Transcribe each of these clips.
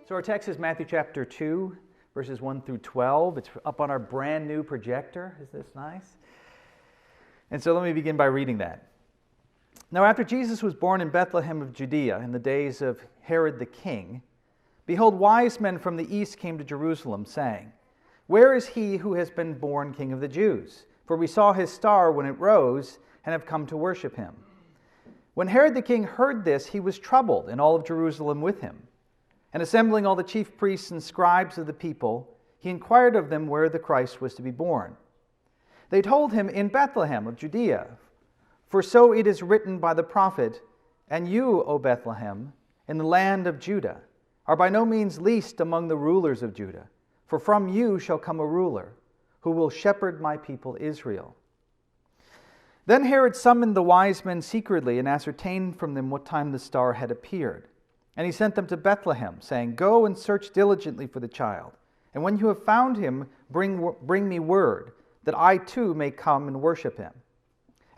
So our text is Matthew chapter 2, verses 1 through 12. It's up on our brand new projector. Is this nice? And so let me begin by reading that. Now after Jesus was born in Bethlehem of Judea in the days of Herod the king, behold, wise men from the east came to Jerusalem, saying, "Where is he who has been born King of the Jews? For we saw his star when it rose, and have come to worship him." When Herod the king heard this, he was troubled, and all of Jerusalem with him. And assembling all the chief priests and scribes of the people, he inquired of them where the Christ was to be born. They told him, "In Bethlehem of Judea. For so it is written by the prophet, 'And you, O Bethlehem, in the land of Judah, are by no means least among the rulers of Judah. For from you shall come a ruler, who will shepherd my people Israel.' Then Herod summoned the wise men secretly and ascertained from them what time the star had appeared. And he sent them to Bethlehem, saying, 'Go and search diligently for the child. And when you have found him, bring me word, that I too may come and worship him.'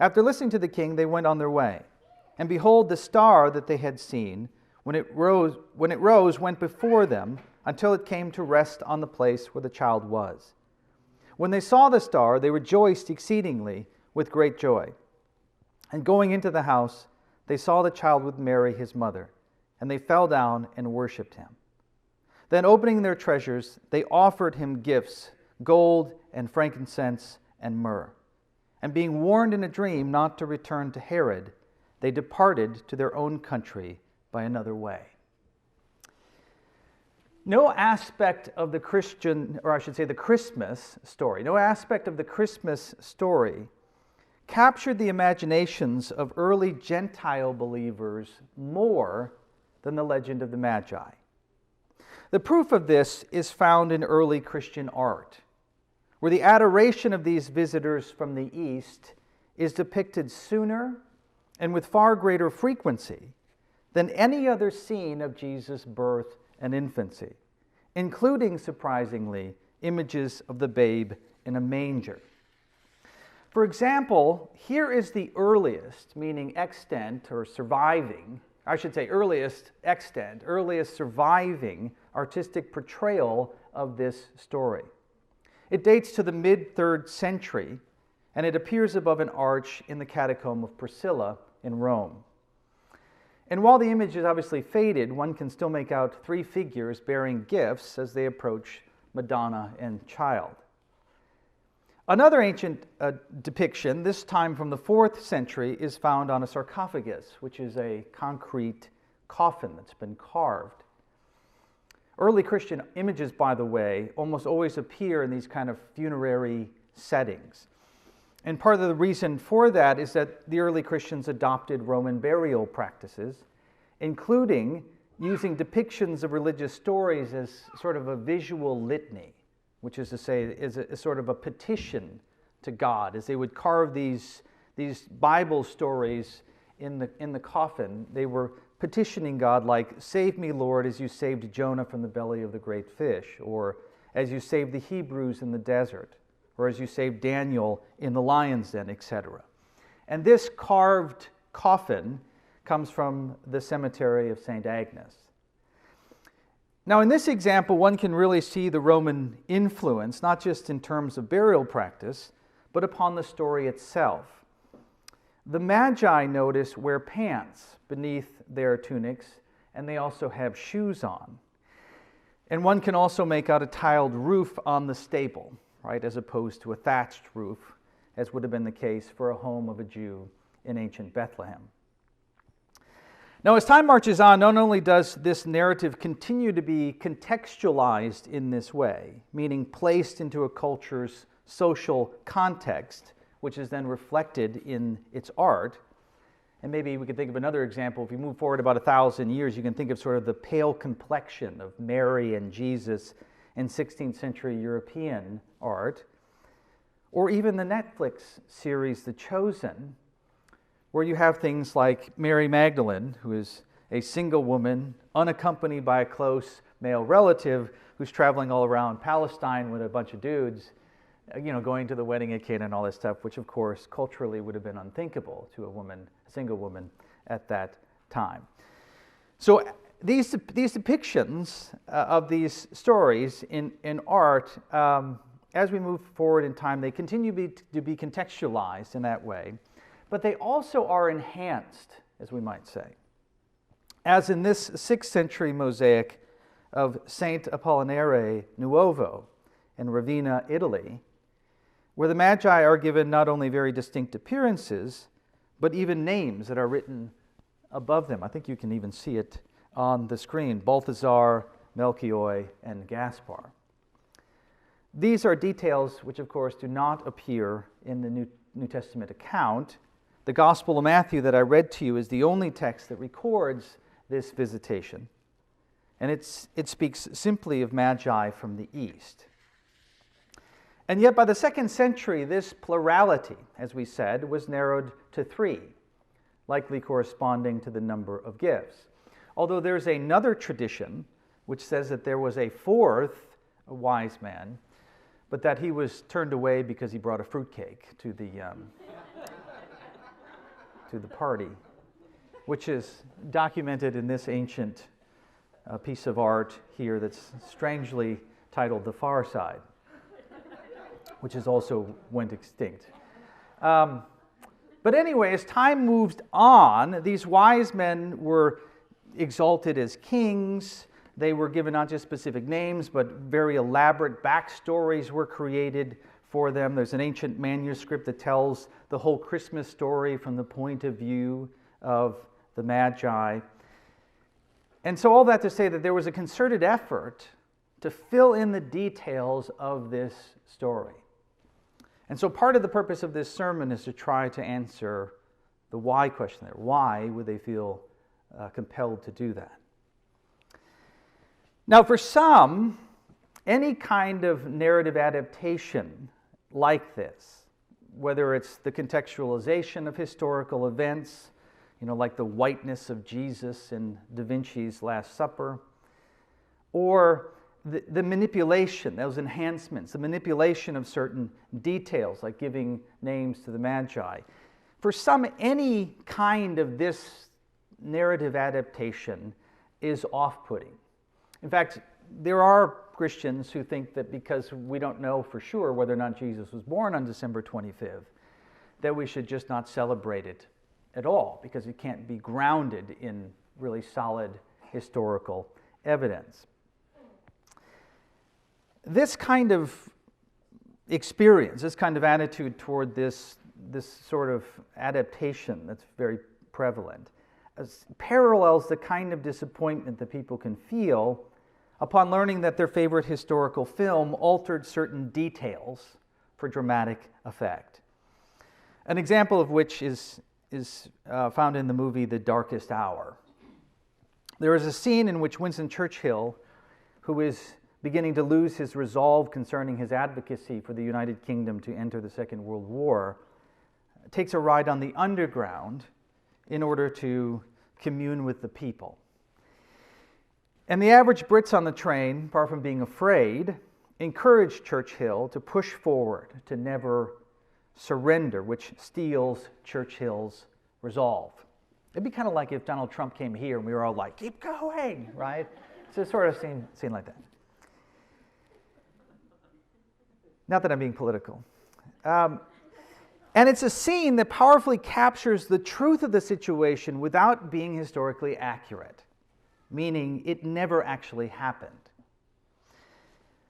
After listening to the king, they went on their way. And behold, the star that they had seen, when it rose, went before them until it came to rest on the place where the child was. When they saw the star, they rejoiced exceedingly with great joy. And going into the house, they saw the child with Mary, his mother, and they fell down and worshipped him. Then opening their treasures, they offered him gifts, gold and frankincense and myrrh. And being warned in a dream not to return to Herod, they departed to their own country by another way." No aspect of the Christmas story, no aspect of the Christmas story captured the imaginations of early Gentile believers more than the legend of the Magi. The proof of this is found in early Christian art, where the adoration of these visitors from the East is depicted sooner and with far greater frequency than any other scene of Jesus' birth and infancy, including, surprisingly, images of the babe in a manger. For example, here is the earliest, meaning extant or surviving, earliest surviving artistic portrayal of this story. It dates to the mid-3rd century, and it appears above an arch in the catacomb of Priscilla in Rome. And while the image is obviously faded, one can still make out 3 figures bearing gifts as they approach Madonna and child. Another ancient depiction, this time from the 4th century, is found on a sarcophagus, which is a concrete coffin that's been carved. Early Christian images, by the way, almost always appear in these kind of funerary settings. And part of the reason for that is that the early Christians adopted Roman burial practices, including using depictions of religious stories as sort of a visual litany, which is to say, is a sort of a petition to God, as they would carve these Bible stories in the coffin. They were petitioning God, like, "Save me, Lord, as you saved Jonah from the belly of the great fish," or "as you saved the Hebrews in the desert," or "as you saved Daniel in the lion's den," etc. And this carved coffin comes from the cemetery of St. Agnes. Now, in this example, one can really see the Roman influence, not just in terms of burial practice, but upon the story itself. The Magi, notice, wear pants beneath their tunics, and they also have shoes on. And one can also make out a tiled roof on the stable, right, as opposed to a thatched roof, as would have been the case for a home of a Jew in ancient Bethlehem. Now, as time marches on, not only does this narrative continue to be contextualized in this way, meaning placed into a culture's social context, which is then reflected in its art. And maybe we could think of another example. If you move forward about 1,000 years, you can think of sort of the pale complexion of Mary and Jesus in 16th century European art, or even the Netflix series The Chosen, where you have things like Mary Magdalene, who is a single woman, unaccompanied by a close male relative, who's traveling all around Palestine with a bunch of dudes, going to the wedding at Cana and all this stuff, which of course culturally would have been unthinkable to a single woman at that time. So these depictions of these stories in art, as we move forward in time, they continue to be contextualized in that way, but they also are enhanced, as we might say. As in this 6th century mosaic of Saint Apollinare Nuovo in Ravenna, Italy, where the Magi are given not only very distinct appearances, but even names that are written above them. I think you can even see it on the screen: Balthazar, Melchior, and Gaspar. These are details which, of course, do not appear in the New Testament account. The Gospel of Matthew that I read to you is the only text that records this visitation, and it speaks simply of Magi from the East. And yet by the 2nd century, this plurality, as we said, was narrowed to 3, likely corresponding to the number of gifts. Although there's another tradition which says that there was a 4th wise man, but that he was turned away because he brought a fruitcake to the party, which is documented in this ancient piece of art here that's strangely titled The Far Side, which is also went extinct. But anyway, as time moves on, these wise men were exalted as kings. They were given not just specific names, but very elaborate backstories were created for them. There's an ancient manuscript that tells the whole Christmas story from the point of view of the Magi. And so all that to say that there was a concerted effort to fill in the details of this story. And so part of the purpose of this sermon is to try to answer the why question there. Why would they feel compelled to do that? Now, for some, any kind of narrative adaptation like this, whether it's the contextualization of historical events, like the whiteness of Jesus in Da Vinci's Last Supper, or the manipulation, those enhancements, the manipulation of certain details, like giving names to the Magi. For some, any kind of this narrative adaptation is off-putting. In fact, there are Christians who think that because we don't know for sure whether or not Jesus was born on December 25th, that we should just not celebrate it at all, because it can't be grounded in really solid historical evidence. This kind of experience, this kind of attitude toward this sort of adaptation that's very prevalent, parallels the kind of disappointment that people can feel upon learning that their favorite historical film altered certain details for dramatic effect. An example of which is found in the movie The Darkest Hour. There is a scene in which Winston Churchill, who is beginning to lose his resolve concerning his advocacy for the United Kingdom to enter the Second World War, takes a ride on the Underground in order to commune with the people. And the average Brits on the train, far from being afraid, encouraged Churchill to push forward, to never surrender, which steals Churchill's resolve. It'd be kind of like if Donald Trump came here and we were all like, keep going, right? It's a sort of scene like that. Not that I'm being political. And it's a scene that powerfully captures the truth of the situation without being historically accurate, meaning it never actually happened.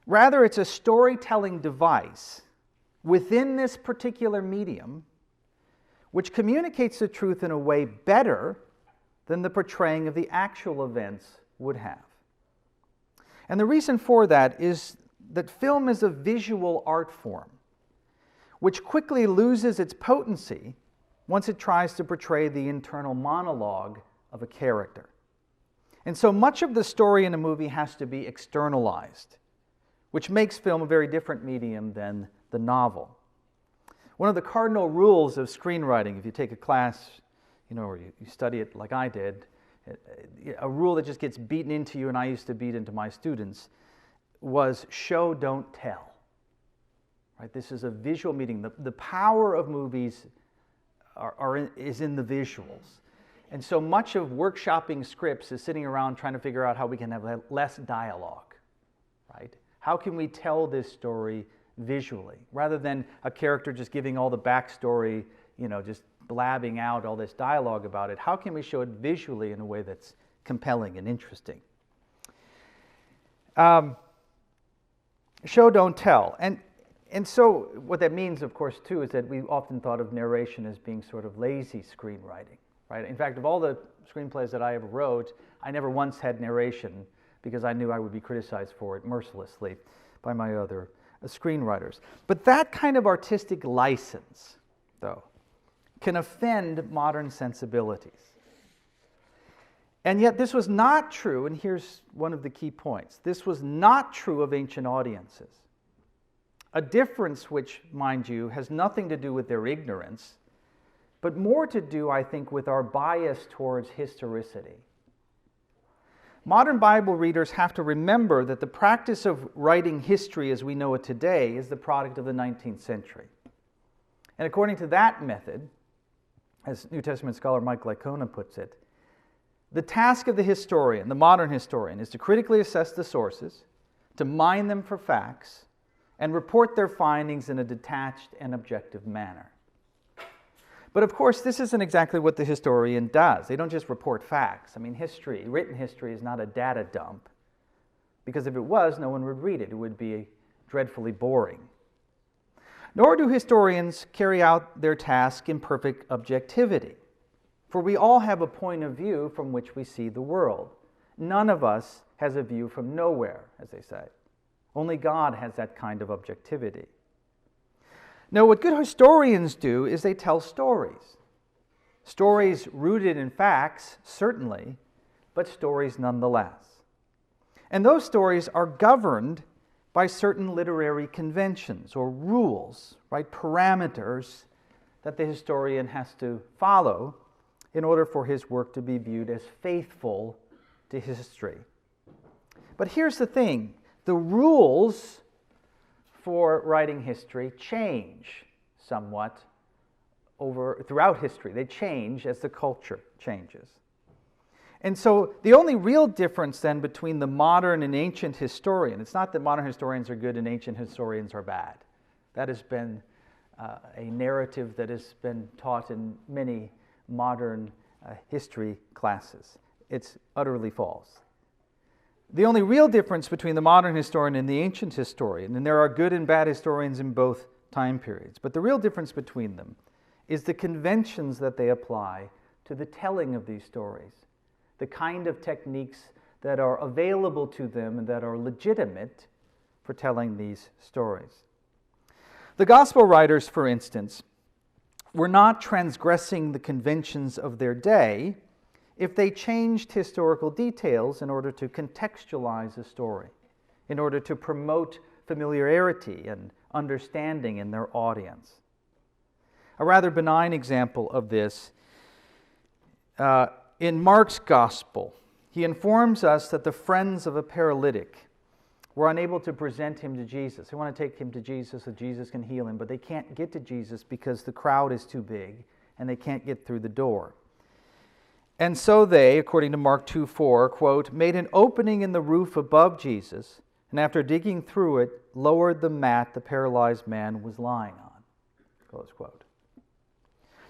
Rather, it's a storytelling device within this particular medium which communicates the truth in a way better than the portraying of the actual events would have. And the reason for that is that film is a visual art form which quickly loses its potency once it tries to portray the internal monologue of a character. And so much of the story in a movie has to be externalized, which makes film a very different medium than the novel. One of the cardinal rules of screenwriting, if you take a class, or you study it like I did, a rule that just gets beaten into you, and I used to beat into my students, was show, don't tell. Right? This is a visual medium. The power of movies is in the visuals. And so much of workshopping scripts is sitting around trying to figure out how we can have less dialogue, right? How can we tell this story visually, rather than a character just giving all the backstory, just blabbing out all this dialogue about it? How can we show it visually in a way that's compelling and interesting? Show, don't tell. And so what that means, of course, too, is that we often thought of narration as being sort of lazy screenwriting, right? In fact, of all the screenplays that I ever wrote, I never once had narration because I knew I would be criticized for it mercilessly by my other screenwriters. But that kind of artistic license, though, can offend modern sensibilities. And yet this was not true, and here's one of the key points. This was not true of ancient audiences. A difference which, mind you, has nothing to do with their ignorance, but more to do, I think, with our bias towards historicity. Modern Bible readers have to remember that the practice of writing history as we know it today is the product of the 19th century. And according to that method, as New Testament scholar Mike Licona puts it, the task of the historian, the modern historian, is to critically assess the sources, to mine them for facts, and report their findings in a detached and objective manner. But of course, this isn't exactly what the historian does. They don't just report facts. I mean, history, written history, is not a data dump, because if it was, no one would read it. It would be dreadfully boring. Nor do historians carry out their task in perfect objectivity, for we all have a point of view from which we see the world. None of us has a view from nowhere, as they say. Only God has that kind of objectivity. Now, what good historians do is they tell stories. Stories rooted in facts, certainly, but stories nonetheless. And those stories are governed by certain literary conventions or rules, right, parameters that the historian has to follow in order for his work to be viewed as faithful to history. But here's the thing. The rules for writing history change somewhat throughout history. They change as the culture changes. And so the only real difference then between the modern and ancient historian, it's not that modern historians are good and ancient historians are bad. That has been a narrative that has been taught in many modern history classes. It's utterly false. The only real difference between the modern historian and the ancient historian, and there are good and bad historians in both time periods, but the real difference between them is the conventions that they apply to the telling of these stories, the kind of techniques that are available to them and that are legitimate for telling these stories. The gospel writers, for instance, were not transgressing the conventions of their day if they changed historical details in order to contextualize a story, in order to promote familiarity and understanding in their audience. A rather benign example of this, in Mark's Gospel, he informs us that the friends of a paralytic were unable to present him to Jesus. They want to take him to Jesus so Jesus can heal him, but they can't get to Jesus because the crowd is too big and they can't get through the door. And so they, according to Mark 2:4, quote, made an opening in the roof above Jesus, and after digging through it, lowered the mat the paralyzed man was lying on, close quote.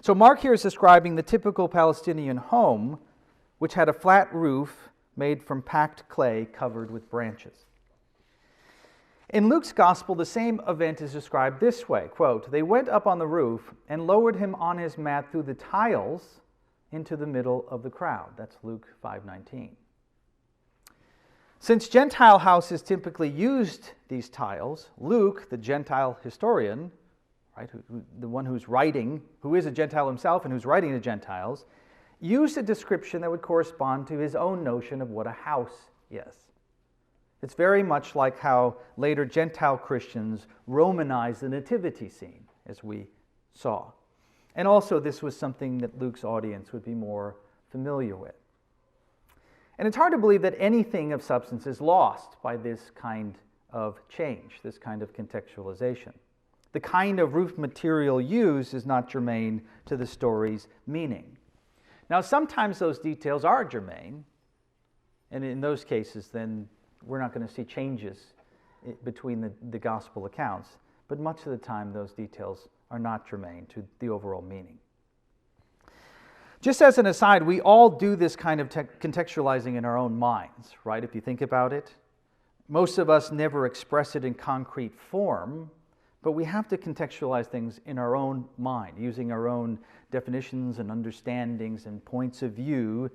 So Mark here is describing the typical Palestinian home, which had a flat roof made from packed clay covered with branches. In Luke's Gospel, the same event is described this way, quote, they went up on the roof and lowered him on his mat through the tiles into the middle of the crowd. That's Luke 5:19. Since Gentile houses typically used these tiles, Luke, the Gentile historian, right, the one who's writing, who is a Gentile himself and who's writing to Gentiles, used a description that would correspond to his own notion of what a house is. It's very much like how later Gentile Christians Romanized the nativity scene, as we saw. And also this was something that Luke's audience would be more familiar with. And it's hard to believe that anything of substance is lost by this kind of change, this kind of contextualization. The kind of roof material used is not germane to the story's meaning. Now, sometimes those details are germane, and in those cases, then we're not going to see changes between the gospel accounts, but much of the time those details are not germane to the overall meaning. Just as an aside, we all do this kind of contextualizing in our own minds, right? If you think about it, most of us never express it in concrete form, but we have to contextualize things in our own mind, using our own definitions and understandings and points of view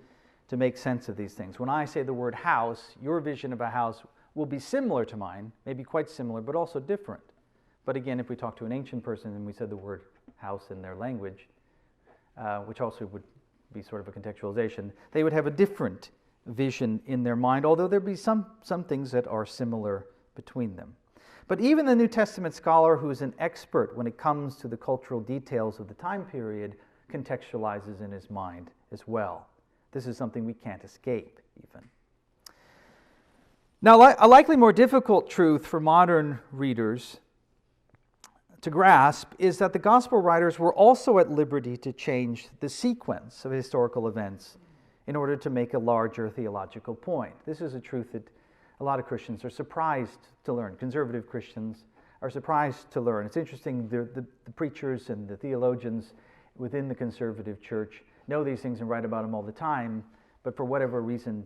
to make sense of these things. When I say the word house, your vision of a house will be similar to mine, maybe quite similar, but also different. But again, if we talk to an ancient person and we said the word house in their language, which also would be sort of a contextualization, they would have a different vision in their mind, although there'd be some things that are similar between them. But even the New Testament scholar who is an expert when it comes to the cultural details of the time period contextualizes in his mind as well. This is something we can't escape, even. Now, a likely more difficult truth for modern readers to grasp is that the gospel writers were also at liberty to change the sequence of historical events in order to make a larger theological point. This is a truth that a lot of Christians are surprised to learn. Conservative Christians are surprised to learn. It's interesting, the preachers and the theologians within the conservative church know these things and write about them all the time, but for whatever reason,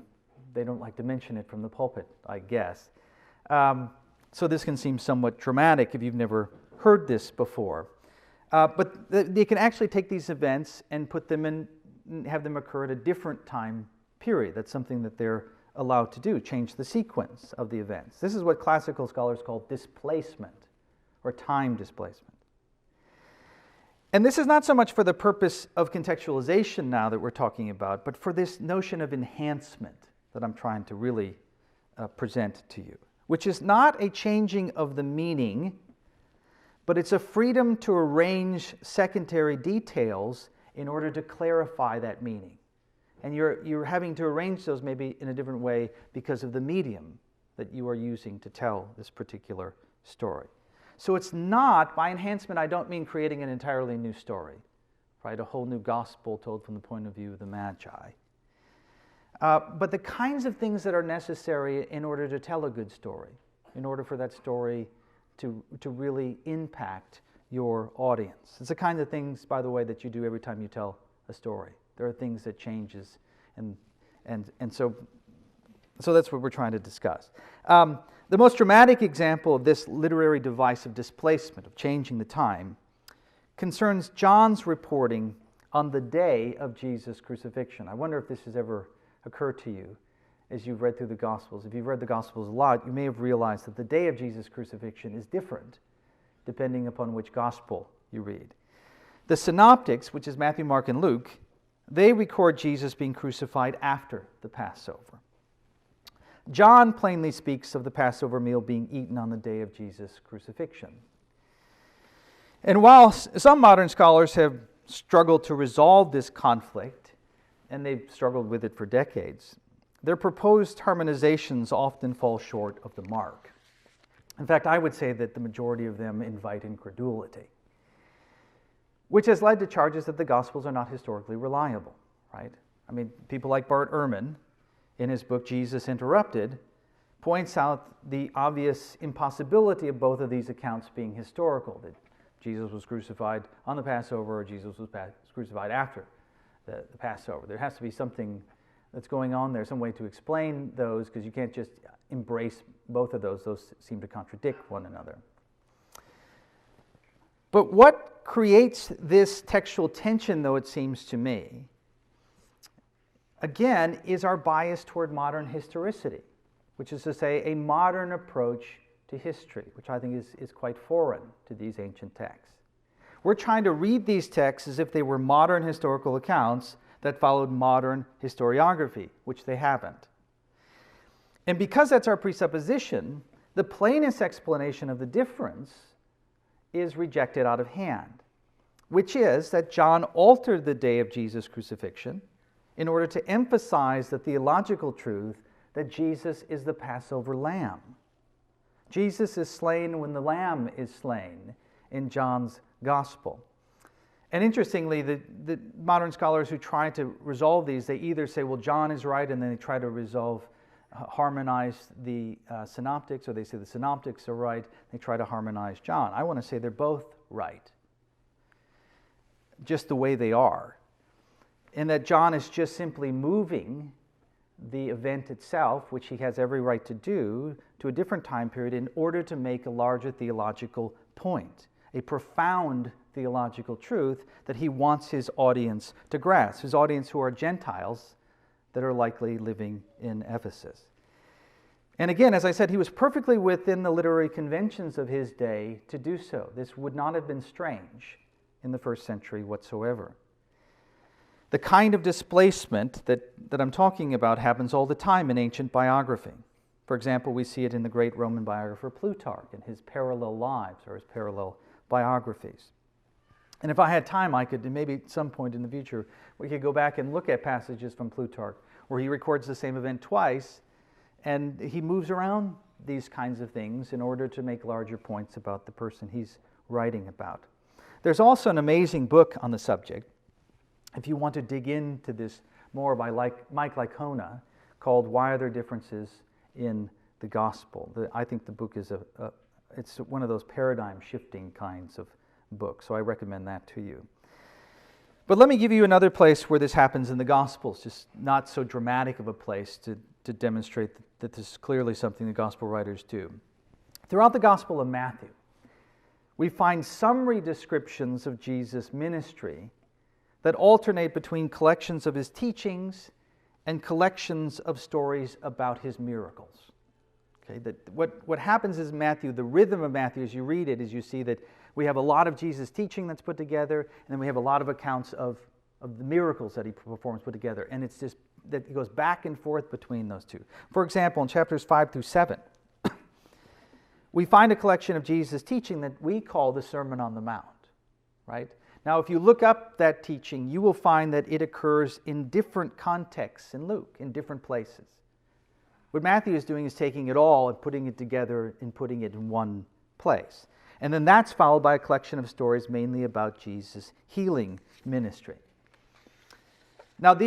they don't like to mention it from the pulpit, I guess. So this can seem somewhat dramatic if you've never heard this before. But they can actually take these events and put them in, have them occur at a different time period. That's something that they're allowed to do, change the sequence of the events. This is what classical scholars call displacement, or time displacement. And this is not so much for the purpose of contextualization now that we're talking about, but for this notion of enhancement that I'm trying to really present to you, which is not a changing of the meaning, but it's a freedom to arrange secondary details in order to clarify that meaning. And you're having to arrange those maybe in a different way because of the medium that you are using to tell this particular story. So it's not, by enhancement, I don't mean creating an entirely new story, right? A whole new gospel told from the point of view of the Magi. But the kinds of things that are necessary in order to tell a good story, in order for that story to really impact your audience. It's the kind of things, by the way, that you do every time you tell a story. There are things that changes, and so that's what we're trying to discuss. The most dramatic example of this literary device of displacement, of changing the time, concerns John's reporting on the day of Jesus' crucifixion. I wonder if this has ever occurred to you as you've read through the Gospels. If you've read the Gospels a lot, you may have realized that the day of Jesus' crucifixion is different depending upon which Gospel you read. The Synoptics, which is Matthew, Mark, and Luke, they record Jesus being crucified after the Passover. John plainly speaks of the Passover meal being eaten on the day of Jesus' crucifixion. And while some modern scholars have struggled to resolve this conflict, and they've struggled with it for decades, their proposed harmonizations often fall short of the mark. In fact, I would say that the majority of them invite incredulity, which has led to charges that the Gospels are not historically reliable, right? I mean, people like Bart Ehrman, in his book Jesus Interrupted, points out the obvious impossibility of both of these accounts being historical, that Jesus was crucified on the Passover or Jesus was crucified after the Passover. There has to be something that's going on there, some way to explain those, because you can't just embrace both of those. Those seem to contradict one another. But what creates this textual tension, though it seems to me, again, is our bias toward modern historicity, which is to say a modern approach to history, which I think is quite foreign to these ancient texts. We're trying to read these texts as if they were modern historical accounts that followed modern historiography, which they haven't. And because that's our presupposition, the plainest explanation of the difference is rejected out of hand, which is that John altered the day of Jesus' crucifixion in order to emphasize the theological truth that Jesus is the Passover lamb. Jesus is slain when the lamb is slain in John's gospel. And interestingly, the modern scholars who try to resolve these, they either say, well, John is right, and then they try to harmonize the synoptics, or they say the synoptics are right, they try to harmonize John. I want to say they're both right, just the way they are. And that John is just simply moving the event itself, which he has every right to do, to a different time period in order to make a larger theological point, a profound theological truth that he wants his audience to grasp, his audience who are Gentiles that are likely living in Ephesus. And again, as I said, he was perfectly within the literary conventions of his day to do so. This would not have been strange in the first century whatsoever. The kind of displacement that I'm talking about happens all the time in ancient biography. For example, we see it in the great Roman biographer Plutarch in his parallel lives or his parallel biographies. And if I had time, I could, maybe at some point in the future, we could go back and look at passages from Plutarch where he records the same event twice, and he moves around these kinds of things in order to make larger points about the person he's writing about. There's also an amazing book on the subject, if you want to dig into this more, by Mike Licona, called Why Are There Differences in the Gospel? I think the book is it's one of those paradigm-shifting kinds of books, so I recommend that to you. But let me give you another place where this happens in the Gospels, just not so dramatic of a place to demonstrate that this is clearly something the Gospel writers do. Throughout the Gospel of Matthew, we find summary descriptions of Jesus' ministry that alternate between collections of his teachings and collections of stories about his miracles. Okay, that what happens is Matthew, the rhythm of Matthew as you read it, is you see that we have a lot of Jesus' teaching that's put together, and then we have a lot of accounts of the miracles that he performs put together. And it's just that he goes back and forth between those two. For example, in chapters 5 through 7, we find a collection of Jesus' teaching that we call the Sermon on the Mount, right? Now, if you look up that teaching, you will find that it occurs in different contexts in Luke, in different places. What Matthew is doing is taking it all and putting it together and putting it in one place. And then that's followed by a collection of stories mainly about Jesus' healing ministry. Now, that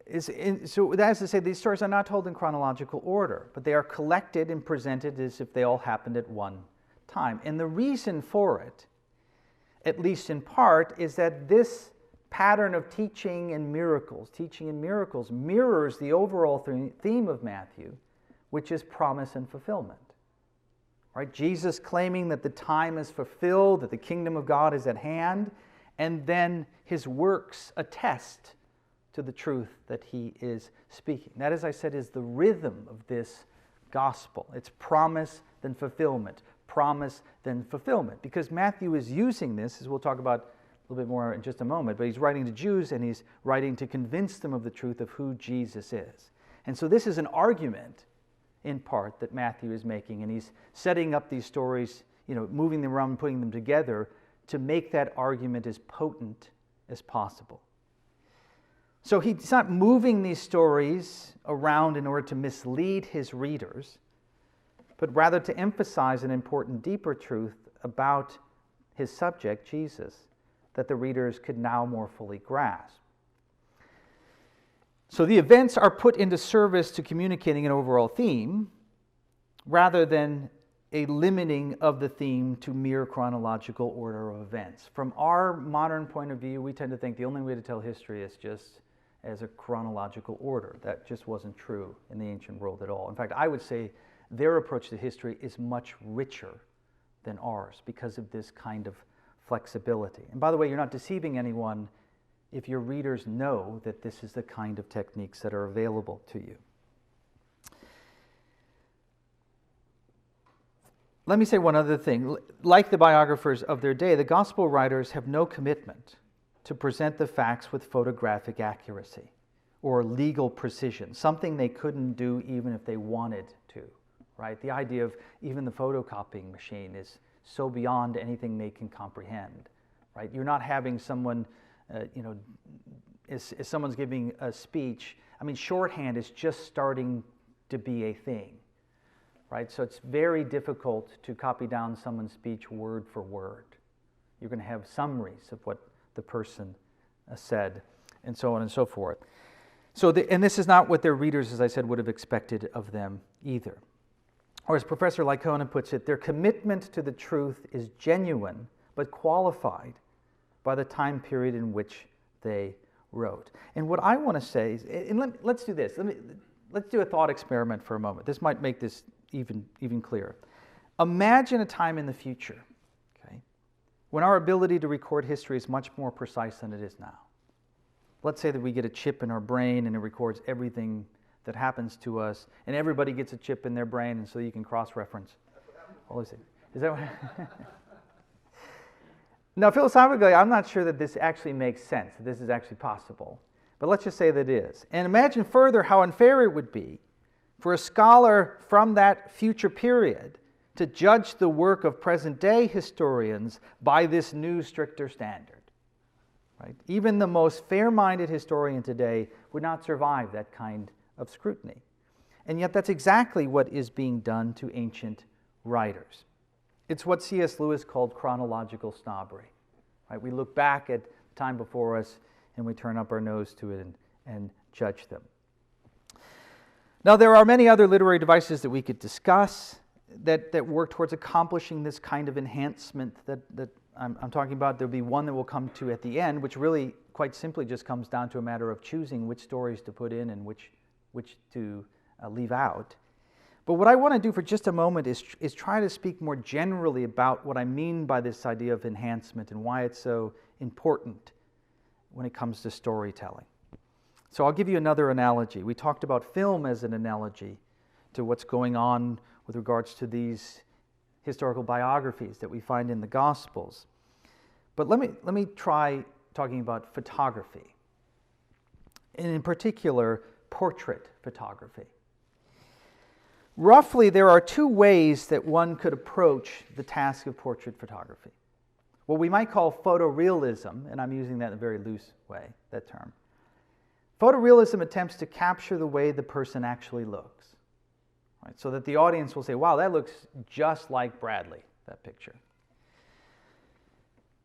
is to say, these stories are not told in chronological order, but they are collected and presented as if they all happened at one time. And the reason for it, at least in part, is that this pattern of teaching and miracles mirrors the overall theme of Matthew, which is promise and fulfillment. Right? Jesus claiming that the time is fulfilled, that the kingdom of God is at hand, and then his works attest to the truth that he is speaking. That, as I said, is the rhythm of this gospel. It's promise, then fulfillment. Promise, then fulfillment. Because Matthew is using this, as we'll talk about a little bit more in just a moment, but he's writing to Jews and he's writing to convince them of the truth of who Jesus is. And so this is an argument, in part, that Matthew is making, and he's setting up these stories, moving them around and putting them together to make that argument as potent as possible. So he's not moving these stories around in order to mislead his readers, but rather to emphasize an important deeper truth about his subject, Jesus, that the readers could now more fully grasp. So the events are put into service to communicating an overall theme, rather than a limiting of the theme to mere chronological order of events. From our modern point of view, we tend to think the only way to tell history is just as a chronological order. That just wasn't true in the ancient world at all. In fact, I would say their approach to history is much richer than ours because of this kind of flexibility. And by the way, you're not deceiving anyone if your readers know that this is the kind of techniques that are available to you. Let me say one other thing. Like the biographers of their day, the gospel writers have no commitment to present the facts with photographic accuracy or legal precision, something they couldn't do even if they wanted to, right? The idea of even the photocopying machine is so beyond anything they can comprehend, right? You're not having someone, as someone's giving a speech, shorthand is just starting to be a thing, right? So it's very difficult to copy down someone's speech word for word. You're going to have summaries of what the person said, and so on and so forth. So, and this is not what their readers, as I said, would have expected of them either. Or as Professor Lycona puts it, their commitment to the truth is genuine, but qualified by the time period in which they wrote. And what I want to say is, and let's do this. Let's do a thought experiment for a moment. This might make this even clearer. Imagine a time in the future, okay, when our ability to record history is much more precise than it is now. Let's say that we get a chip in our brain and it records everything that happens to us, and everybody gets a chip in their brain, and so you can cross-reference all these things. Is that what? Now, philosophically, I'm not sure that this actually makes sense, that this is actually possible. But let's just say that it is. And imagine further how unfair it would be for a scholar from that future period to judge the work of present-day historians by this new, stricter standard. Right? Even the most fair-minded historian today would not survive that kind of scrutiny. And yet that's exactly what is being done to ancient writers. It's what C.S. Lewis called chronological snobbery. Right? We look back at the time before us and we turn up our nose to it and judge them. Now, there are many other literary devices that we could discuss that work towards accomplishing this kind of enhancement that I'm talking about. There'll be one that we'll come to at the end, which really quite simply just comes down to a matter of choosing which stories to put in and which to leave out. But what I want to do for just a moment is try to speak more generally about what I mean by this idea of enhancement and why it's so important when it comes to storytelling. So I'll give you another analogy. We talked about film as an analogy to what's going on with regards to these historical biographies that we find in the Gospels. But let me try talking about photography, and in particular, portrait photography. Roughly, there are two ways that one could approach the task of portrait photography. What we might call photorealism, and I'm using that in a very loose way, that term. Photorealism attempts to capture the way the person actually looks, right? So that the audience will say, wow, that looks just like Bradley, that picture.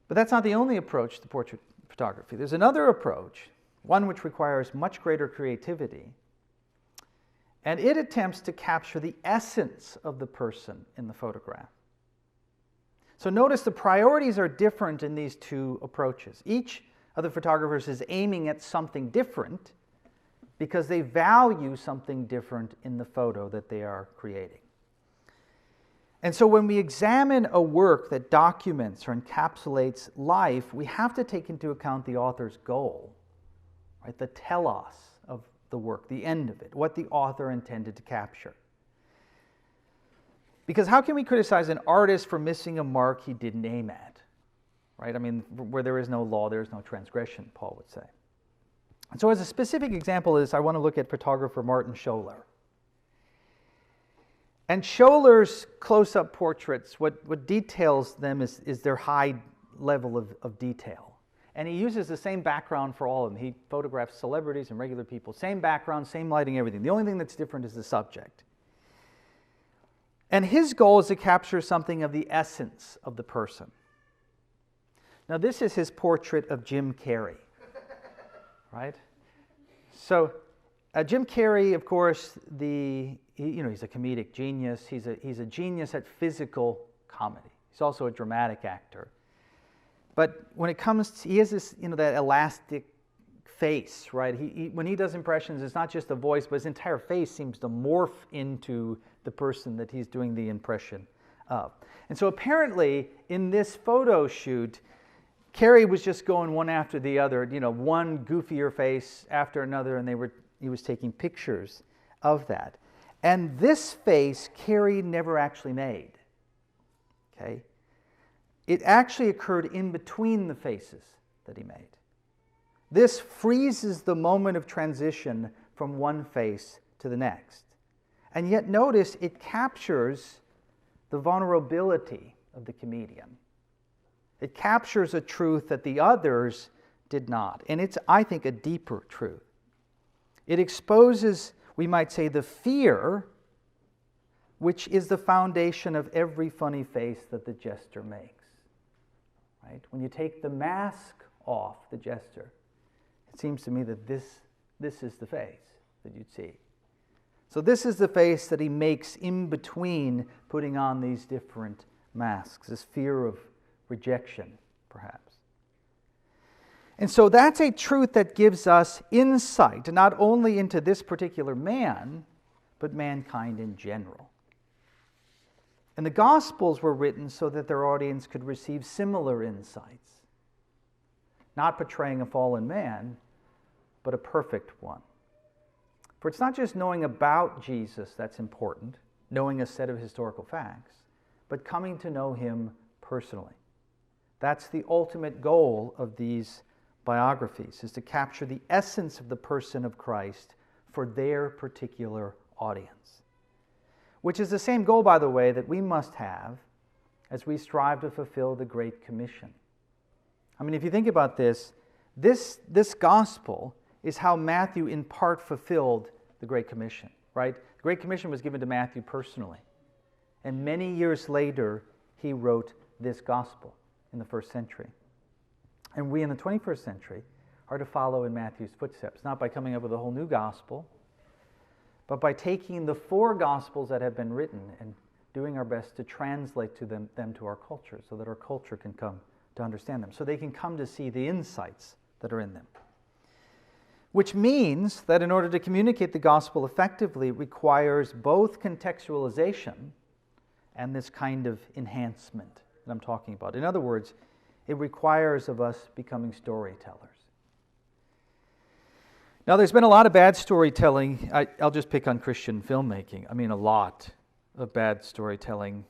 But that's not the only approach to portrait photography. There's another approach, one which requires much greater creativity, and it attempts to capture the essence of the person in the photograph. So notice the priorities are different in these two approaches. Each of the photographers is aiming at something different because they value something different in the photo that they are creating. And so when we examine a work that documents or encapsulates life, we have to take into account the author's goal, right? The telos of the work, the end of it, what the author intended to capture. Because how can we criticize an artist for missing a mark he didn't aim at? Right? I mean, where there is no law, there is no transgression, Paul would say. And so as a specific example of this, I want to look at photographer Martin Scholer. And Scholer's close-up portraits, what details them is their high level of detail. And he uses the same background for all of them. He photographs celebrities and regular people. Same background, same lighting, everything. The only thing that's different is the subject. And his goal is to capture something of the essence of the person. Now, this is his portrait of Jim Carrey, right? So, Jim Carrey, of course, he's a comedic genius. He's a genius at physical comedy. He's also a dramatic actor. But when it comes to, he has this, that elastic face, right? When he does impressions, it's not just the voice, but his entire face seems to morph into the person that he's doing the impression of. And so apparently, in this photo shoot, Carrey was just going one after the other, one goofier face after another, and he was taking pictures of that. And this face, Carrey never actually made, okay? It actually occurred in between the faces that he made. This freezes the moment of transition from one face to the next. And yet notice it captures the vulnerability of the comedian. It captures a truth that the others did not. And it's, I think, a deeper truth. It exposes, we might say, the fear which is the foundation of every funny face that the jester makes. Right? When you take the mask off the jester. It seems to me that this is the face that you'd see. So this is the face that he makes in between putting on these different masks, this fear of rejection, perhaps. And so that's a truth that gives us insight, not only into this particular man, but mankind in general. And the Gospels were written so that their audience could receive similar insights, not portraying a fallen man, but a perfect one. For it's not just knowing about Jesus that's important, knowing a set of historical facts, but coming to know him personally. That's the ultimate goal of these biographies, is to capture the essence of the person of Christ for their particular audience. Which is the same goal, by the way, that we must have as we strive to fulfill the Great Commission. I mean, if you think about this gospel is how Matthew in part fulfilled the Great Commission, right? The Great Commission was given to Matthew personally. And many years later, he wrote this gospel in the first century. And we in the 21st century are to follow in Matthew's footsteps, not by coming up with a whole new gospel, but by taking the 4 gospels that have been written and doing our best to translate them to our culture so that our culture can come to understand them, so they can come to see the insights that are in them. Which means that in order to communicate the gospel effectively, it requires both contextualization and this kind of enhancement that I'm talking about. In other words, it requires of us becoming storytellers. Now, there's been a lot of bad storytelling. I'll just pick on Christian filmmaking. I mean, a lot of bad storytelling.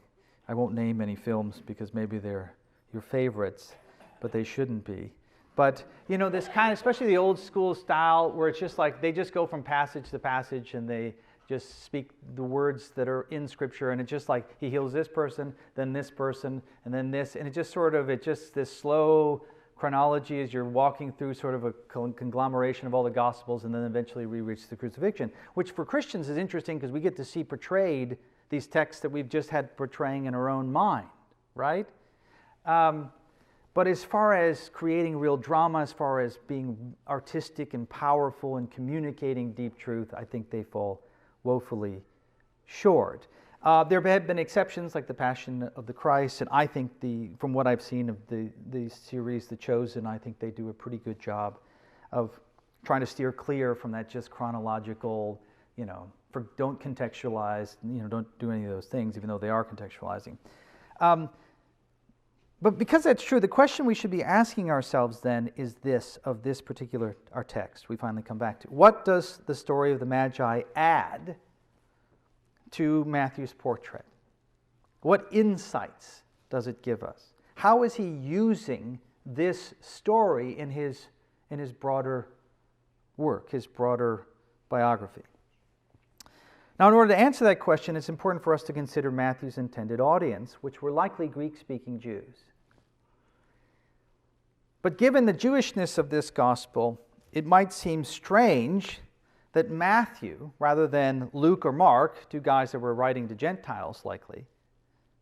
I won't name any films because maybe they're your favorites, but they shouldn't be. But, you know, this kind of, especially the old school style where it's just like they just go from passage to passage and they just speak the words that are in Scripture, and it's just like he heals this person, then this person, and then this, and it's just this slow chronology as you're walking through sort of a conglomeration of all the Gospels, and then eventually we reach the crucifixion, which for Christians is interesting because we get to see portrayed these texts that we've just had portraying in our own mind, right? But as far as creating real drama, as far as being artistic and powerful and communicating deep truth, I think they fall woefully short. There have been exceptions like the Passion of the Christ, and I think from what I've seen of the series, The Chosen, I think they do a pretty good job of trying to steer clear from that just chronological, don't contextualize, don't do any of those things, even though they are contextualizing. But because that's true, the question we should be asking ourselves then is this, of this particular, our text we finally come back to. What does the story of the Magi add to Matthew's portrait? What insights does it give us? How is he using this story in his broader work, his broader biography? Now, in order to answer that question, it's important for us to consider Matthew's intended audience, which were likely Greek-speaking Jews. But given the Jewishness of this gospel, it might seem strange that Matthew, rather than Luke or Mark, 2 guys that were writing to Gentiles likely,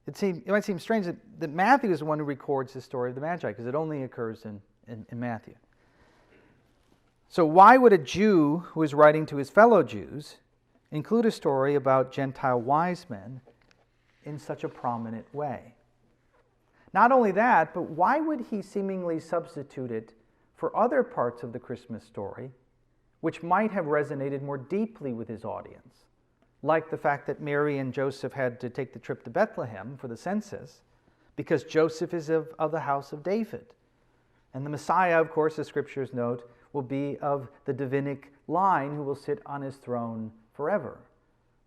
it might seem strange that Matthew is the one who records the story of the Magi, because it only occurs in Matthew. So why would a Jew who is writing to his fellow Jews include a story about Gentile wise men in such a prominent way? Not only that, but why would he seemingly substitute it for other parts of the Christmas story which might have resonated more deeply with his audience, like the fact that Mary and Joseph had to take the trip to Bethlehem for the census because Joseph is of the house of David. And the Messiah, of course, as Scriptures note, will be of the Davidic line who will sit on his throne forever.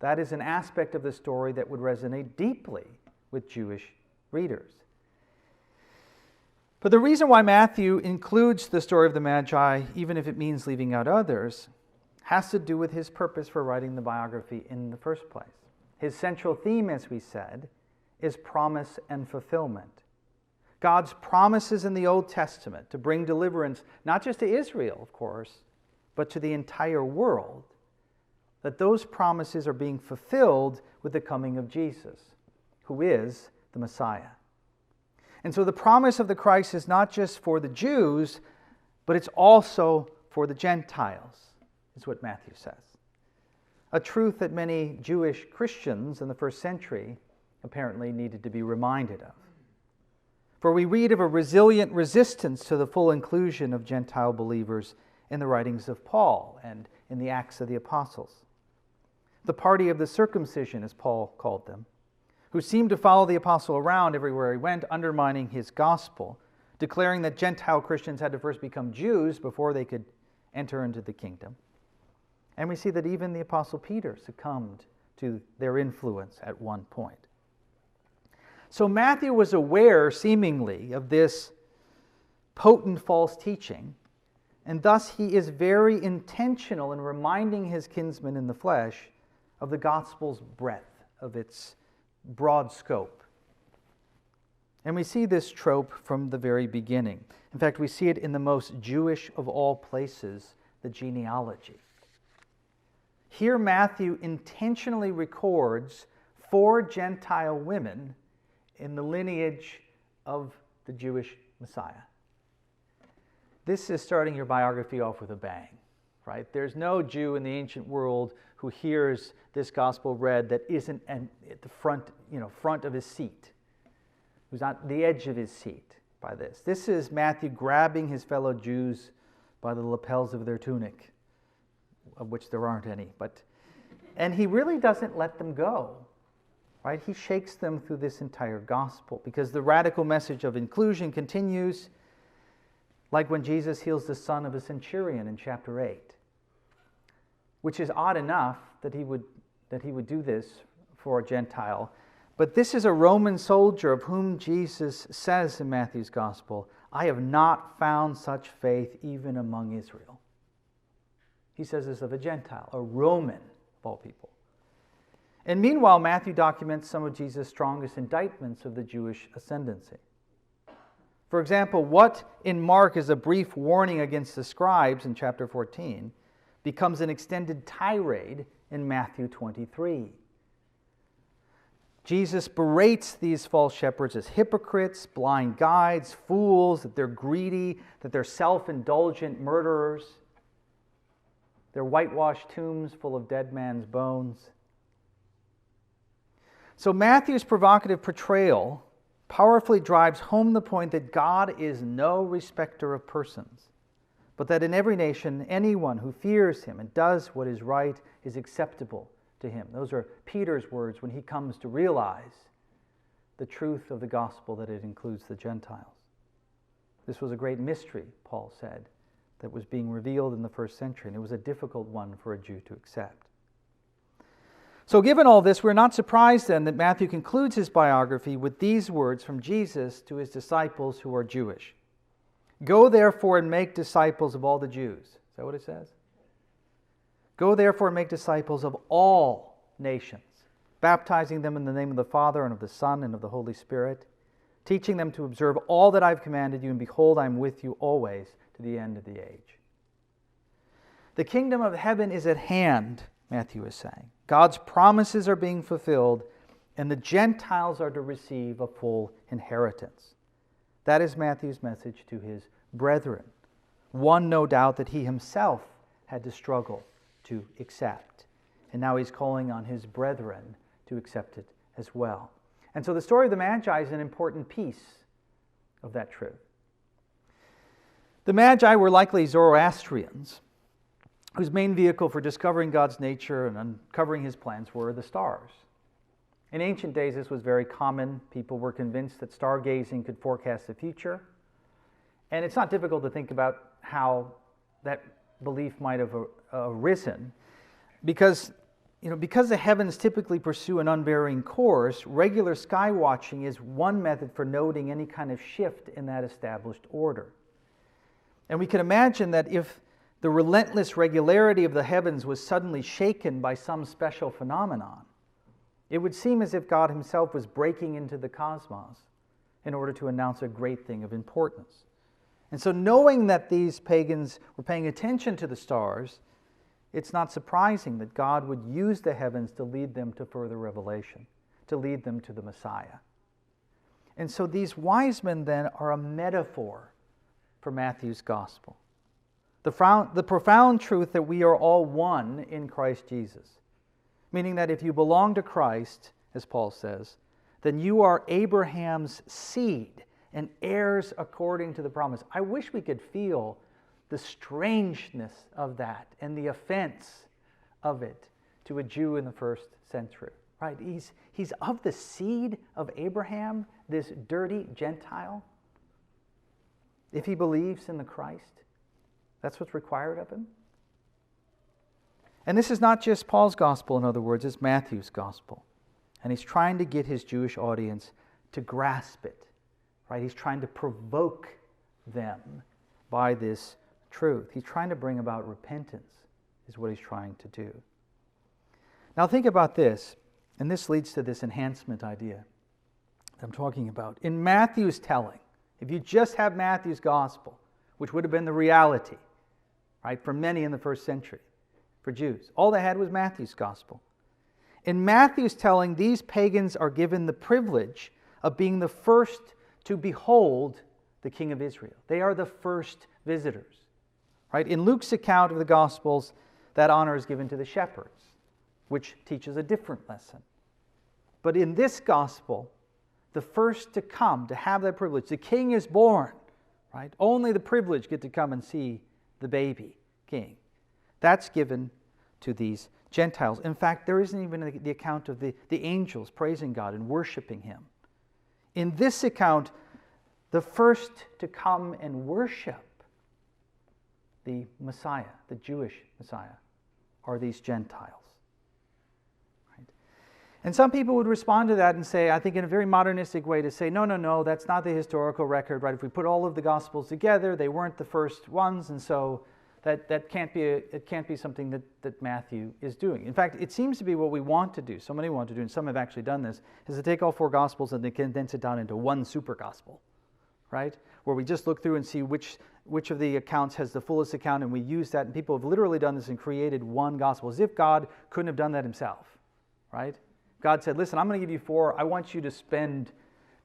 That is an aspect of the story that would resonate deeply with Jewish readers. But the reason why Matthew includes the story of the Magi, even if it means leaving out others, has to do with his purpose for writing the biography in the first place. His central theme, as we said, is promise and fulfillment. God's promises in the Old Testament to bring deliverance, not just to Israel, of course, but to the entire world, that those promises are being fulfilled with the coming of Jesus, who is the Messiah. And so the promise of the Christ is not just for the Jews, but it's also for the Gentiles, is what Matthew says. A truth that many Jewish Christians in the first century apparently needed to be reminded of. For we read of a resilient resistance to the full inclusion of Gentile believers in the writings of Paul and in the Acts of the Apostles. The party of the circumcision, as Paul called them, who seemed to follow the apostle around everywhere he went, undermining his gospel, declaring that Gentile Christians had to first become Jews before they could enter into the kingdom. And we see that even the apostle Peter succumbed to their influence at one point. So Matthew was aware, seemingly, of this potent false teaching, and thus he is very intentional in reminding his kinsmen in the flesh of the gospel's breadth, of its broad scope. And we see this trope from the very beginning. In fact, we see it in the most Jewish of all places, the genealogy. Here Matthew intentionally records 4 Gentile women in the lineage of the Jewish Messiah. This is starting your biography off with a bang, right? There's no Jew in the ancient world who hears this gospel read that isn't at the front of his seat, who's on the edge of his seat by this. This is Matthew grabbing his fellow Jews by the lapels of their tunic, of which there aren't any, and he really doesn't let them go, right? He shakes them through this entire gospel because the radical message of inclusion continues, like when Jesus heals the son of a centurion in chapter 8, which is odd enough that he would do this for a Gentile. But this is a Roman soldier of whom Jesus says in Matthew's gospel, "I have not found such faith even among Israel." He says this of a Gentile, a Roman of all people. And meanwhile, Matthew documents some of Jesus' strongest indictments of the Jewish ascendancy. For example, what in Mark is a brief warning against the scribes in chapter 14 becomes an extended tirade in Matthew 23. Jesus berates these false shepherds as hypocrites, blind guides, fools, that they're greedy, that they're self-indulgent murderers. They're whitewashed tombs full of dead man's bones. So Matthew's provocative portrayal powerfully drives home the point that God is no respecter of persons, but that in every nation, anyone who fears him and does what is right is acceptable to him. Those are Peter's words when he comes to realize the truth of the gospel, that it includes the Gentiles. This was a great mystery, Paul said, that was being revealed in the first century, and it was a difficult one for a Jew to accept. So given all this, we're not surprised then that Matthew concludes his biography with these words from Jesus to his disciples who are Jewish. "Go therefore and make disciples of all the Jews." Is that what it says? "Go therefore and make disciples of all nations, baptizing them in the name of the Father and of the Son and of the Holy Spirit, teaching them to observe all that I've commanded you, and behold, I'm with you always to the end of the age." The kingdom of heaven is at hand, Matthew is saying. God's promises are being fulfilled, and the Gentiles are to receive a full inheritance. That is Matthew's message to his brethren, one no doubt that he himself had to struggle to accept. And now he's calling on his brethren to accept it as well. And so the story of the Magi is an important piece of that truth. The Magi were likely Zoroastrians, whose main vehicle for discovering God's nature and uncovering his plans were the stars. In ancient days, this was very common. People were convinced that stargazing could forecast the future. And it's not difficult to think about how that belief might have arisen. Because the heavens typically pursue an unvarying course, regular sky watching is one method for noting any kind of shift in that established order. And we can imagine that if the relentless regularity of the heavens was suddenly shaken by some special phenomenon, it would seem as if God himself was breaking into the cosmos in order to announce a great thing of importance. And so knowing that these pagans were paying attention to the stars, it's not surprising that God would use the heavens to lead them to further revelation, to lead them to the Messiah. And so these wise men then are a metaphor for Matthew's gospel. The profound truth that we are all one in Christ Jesus. Meaning that if you belong to Christ, as Paul says, then you are Abraham's seed and heirs according to the promise. I wish we could feel the strangeness of that and the offense of it to a Jew in the first century. Right? He's of the seed of Abraham, this dirty Gentile. If he believes in the Christ, that's what's required of him. And this is not just Paul's gospel, in other words, it's Matthew's gospel. And he's trying to get his Jewish audience to grasp it. Right? He's trying to provoke them by this truth. He's trying to bring about repentance, is what he's trying to do. Now think about this, and this leads to this enhancement idea that I'm talking about. In Matthew's telling, if you just have Matthew's gospel, which would have been the reality, right, for many in the first century, for Jews, all they had was Matthew's gospel. In Matthew's telling, these pagans are given the privilege of being the first to behold the King of Israel. They are the first visitors. Right? In Luke's account of the Gospels, that honor is given to the shepherds, which teaches a different lesson. But in this Gospel, the first to come, to have that privilege, the King is born. Right? Only the privileged get to come and see the baby King. That's given to these Gentiles. In fact, there isn't even the account of the angels praising God and worshiping Him. In this account, the first to come and worship the Messiah, the Jewish Messiah, are these Gentiles. Right? And some people would respond to that and say, I think in a very modernistic way, to say, no, that's not the historical record. Right? If we put all of the Gospels together, they weren't the first ones, and so that can't be something that Matthew is doing. In fact, it seems to be what we want to do. So many want to do, and some have actually done this, is to take all four Gospels and they condense it down into one super gospel, right? Where we just look through and see which of the accounts has the fullest account, and we use that. And people have literally done this and created one gospel, as if God couldn't have done that himself, right? God said, listen, I'm going to give you four. I want you to spend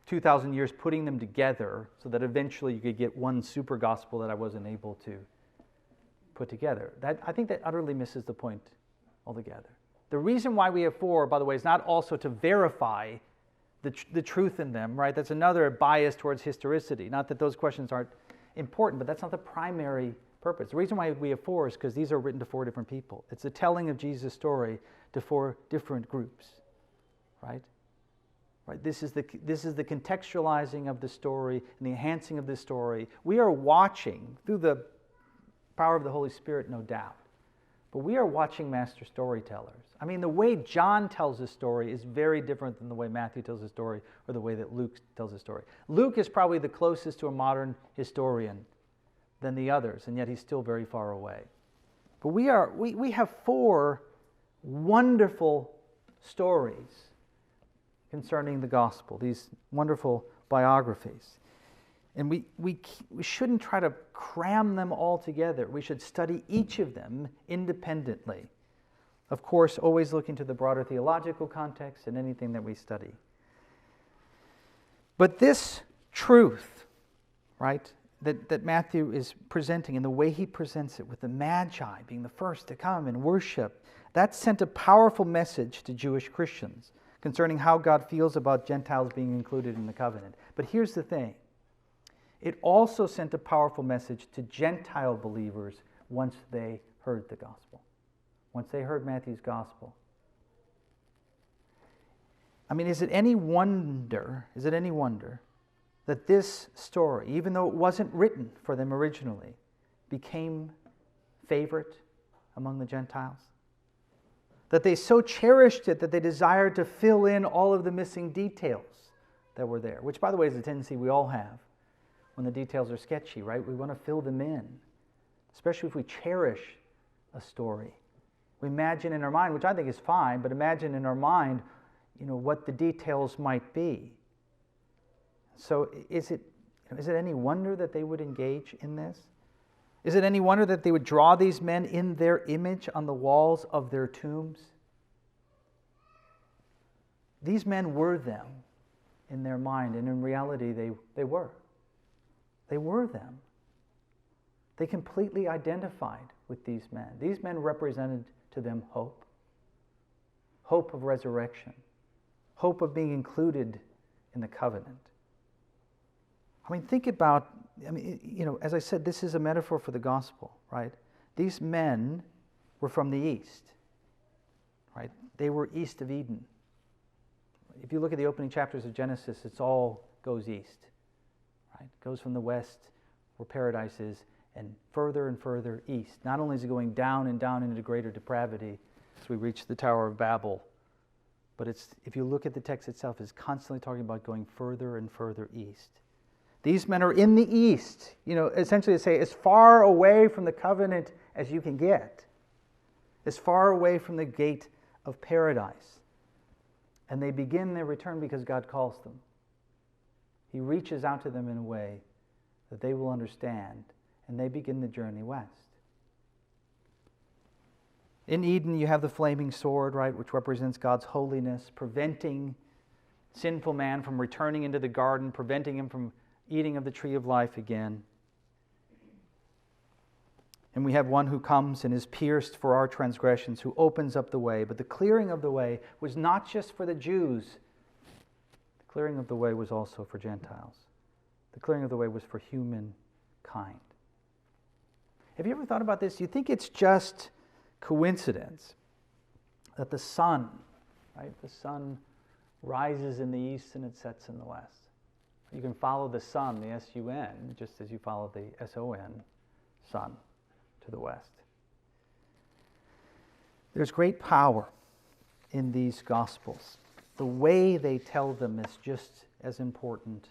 2,000 years putting them together so that eventually you could get one super gospel that I wasn't able to put together. I think that utterly misses the point altogether. The reason why we have four, by the way, is not also to verify the truth in them, right? That's another bias towards historicity. Not that those questions aren't important, but that's not the primary purpose. The reason why we have four is because these are written to four different people. It's a telling of Jesus' story to four different groups, right? Right. This is the contextualizing of the story and the enhancing of the story. We are watching through the power of the Holy Spirit, no doubt. But we are watching master storytellers. I mean, the way John tells his story is very different than the way Matthew tells his story or the way that Luke tells his story. Luke is probably the closest to a modern historian than the others, and yet he's still very far away. But we have four wonderful stories concerning the gospel, these wonderful biographies. And we shouldn't try to cram them all together. We should study each of them independently. Of course, always looking to the broader theological context in anything that we study. But this truth, right, that Matthew is presenting and the way he presents it with the Magi being the first to come and worship, that sent a powerful message to Jewish Christians concerning how God feels about Gentiles being included in the covenant. But here's the thing. It also sent a powerful message to Gentile believers once they heard the gospel. Once they heard Matthew's gospel. I mean, is it any wonder that this story, even though it wasn't written for them originally, became favorite among the Gentiles? That they so cherished it that they desired to fill in all of the missing details that were there, which, by the way, is a tendency we all have. When the details are sketchy, right? We want to fill them in, especially if we cherish a story. We imagine in our mind, which I think is fine, but imagine in our mind, what the details might be. So is it any wonder that they would engage in this? Is it any wonder that they would draw these men in their image on the walls of their tombs? These men were them in their mind, and in reality they were. They were them. They completely identified with these men. These men represented to them hope. Hope of resurrection. Hope of being included in the covenant. I mean, think about, as I said, this is a metaphor for the gospel, right? These men were from the east, right? They were east of Eden. If you look at the opening chapters of Genesis, it's all goes east, right? It goes from the west, where paradise is, and further east. Not only is it going down and down into greater depravity as we reach the Tower of Babel, but if you look at the text itself, it's constantly talking about going further and further east. These men are in the east, essentially to say as far away from the covenant as you can get, as far away from the gate of paradise. And they begin their return because God calls them. He reaches out to them in a way that they will understand, and they begin the journey west. In Eden, you have the flaming sword, right, which represents God's holiness, preventing sinful man from returning into the garden, preventing him from eating of the tree of life again. And we have one who comes and is pierced for our transgressions, who opens up the way. But the clearing of the way was not just for the Jews. The clearing of the way was also for Gentiles. The clearing of the way was for humankind. Have you ever thought about this? Do you think it's just coincidence that the sun, right, the sun rises in the east and it sets in the west? You can follow the sun, the S-U-N, just as you follow the S-O-N, sun, to the west. There's great power in these Gospels. The way they tell them is just as important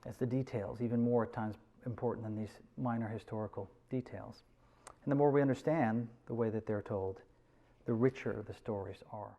as the details, even more at times important than these minor historical details. And the more we understand the way that they're told, the richer the stories are.